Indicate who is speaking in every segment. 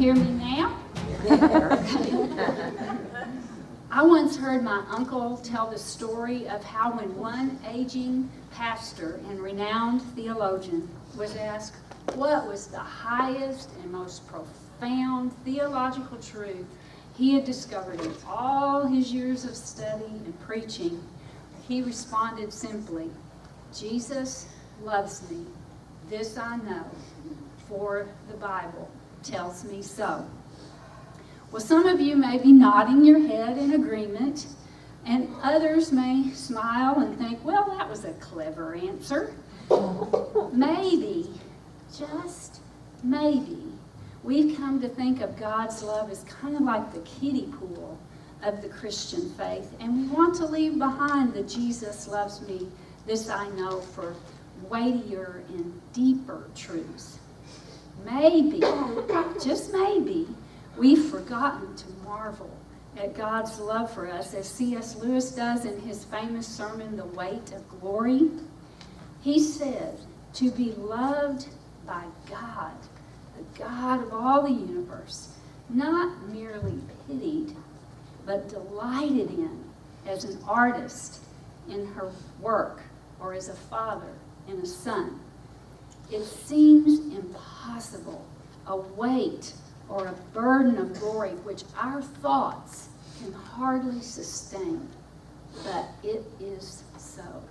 Speaker 1: hear me now? I once heard my uncle tell the story of how when one aging pastor and renowned theologian was asked what was the highest and most profound theological truth he had discovered in all his years of study and preaching, he responded simply, "Jesus loves me. This I know, for the Bible tells me so." Well, some of you may be nodding your head in agreement, and others may smile and think, well, that was a clever answer. Maybe, just maybe, we've come to think of God's love as kind of like the kiddie pool of the Christian faith, and we want to leave behind the Jesus loves me, this I know, for weightier and deeper truths. Maybe, just maybe, we've forgotten to marvel at God's love for us, as C.S. Lewis does in his famous sermon, The Weight of Glory. He said, to be loved by God, the God of all the universe, not merely pitied, but delighted in as an artist in her work, or as a father in a son. It seems impossible, a weight or a burden of glory which our thoughts can hardly sustain, but it is so.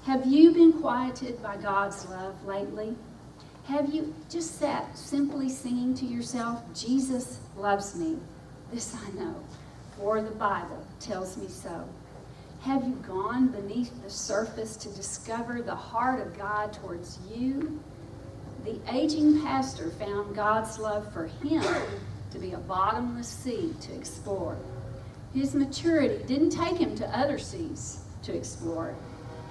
Speaker 1: Have you been quieted by God's love lately? Have you just sat simply singing to yourself, Jesus loves me, this I know, for the Bible tells me so? Have you gone beneath the surface to discover the heart of God towards you? The aging pastor found God's love for him to be a bottomless sea to explore. His maturity didn't take him to other seas to explore.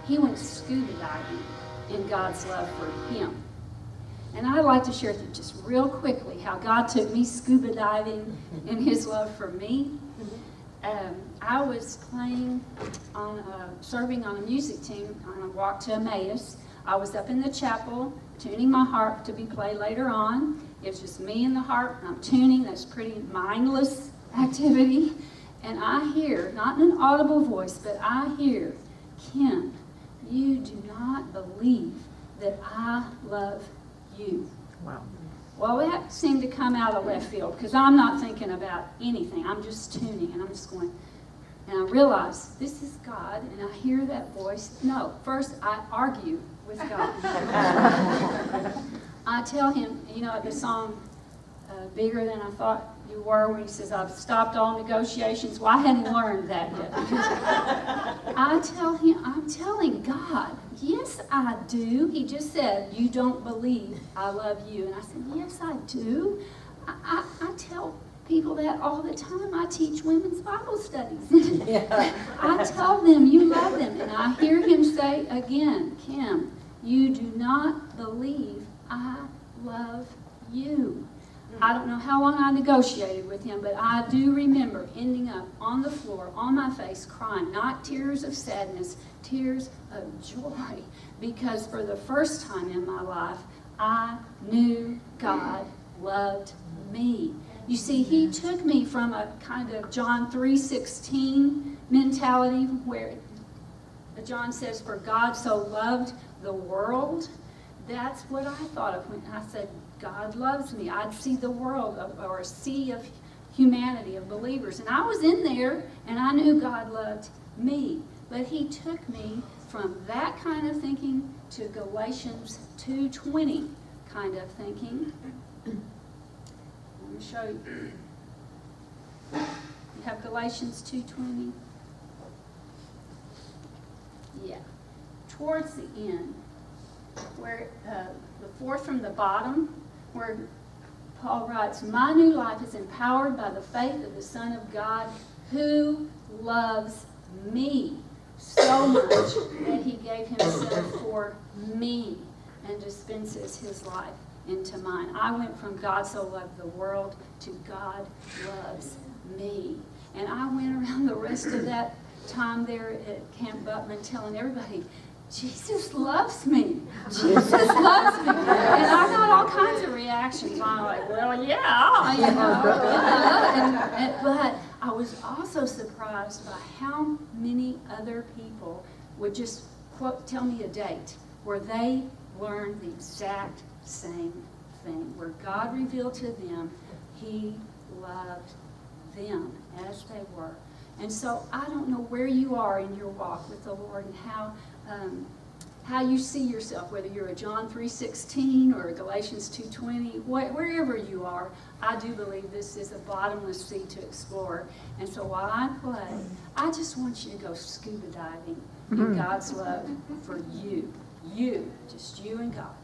Speaker 1: He went scuba diving in God's love for him. And I'd like to share with you just real quickly how God took me scuba diving in his love for me. I was serving on a music team on a walk to Emmaus. I was up in the chapel tuning my harp to be played later on. It was just me and the harp, and I'm tuning. That's pretty mindless activity. And I hear, not in an audible voice, but I hear, Kim, you do not believe that I love you.
Speaker 2: Wow.
Speaker 1: Well, that seemed to come out of left field because I'm not thinking about anything. I'm just tuning, and I'm just going, and I realize this is God, and I hear that voice. No, first I argue with God. I tell him, you know, the song, Bigger Than I Thought You Were, when he says, I've stopped all negotiations. Well, I hadn't learned that yet. I tell him, I'm telling God, yes, I do. He just said, you don't believe I love you. And I said, yes, I do. I tell people that all the time. I teach women's Bible studies. I tell them, you love them. And I hear him say again, Kim, you do not believe I love you. I don't know how long I negotiated with him, but I do remember ending up on the floor, on my face, crying, not tears of sadness, tears of joy, because for the first time in my life, I knew God loved me. You see, he took me from a kind of John 3:16 mentality where John says, for God so loved the world. That's what I thought of when I said, God loves me. I'd see the world, or a sea of humanity, of believers. And I was in there, and I knew God loved me. But he took me from that kind of thinking to Galatians 2:20 kind of thinking. Let me show you. You have Galatians 2:20? Yeah. Towards the end, where the fourth from the bottom, where Paul writes, my new life is empowered by the faith of the Son of God who loves me so much that he gave himself for me and dispenses his life into mine. I went from God so loved the world to God loves me. And I went around the rest of that time there at Camp Butman telling everybody, Jesus loves me. Jesus loves me. And I got all all kinds of reactions. I'm like, well, yeah, you know. But I was also surprised by how many other people would just quote, tell me a date where they learned the exact same thing, where God revealed to them He loved them as they were. And so I don't know where you are in your walk with the Lord and how you see yourself, whether you're a John 3:16 or a Galatians 2:20, wherever you are. I do believe this is a bottomless sea to explore. And so while I play, I just want you to go scuba diving in God's love for you. You, just you and God.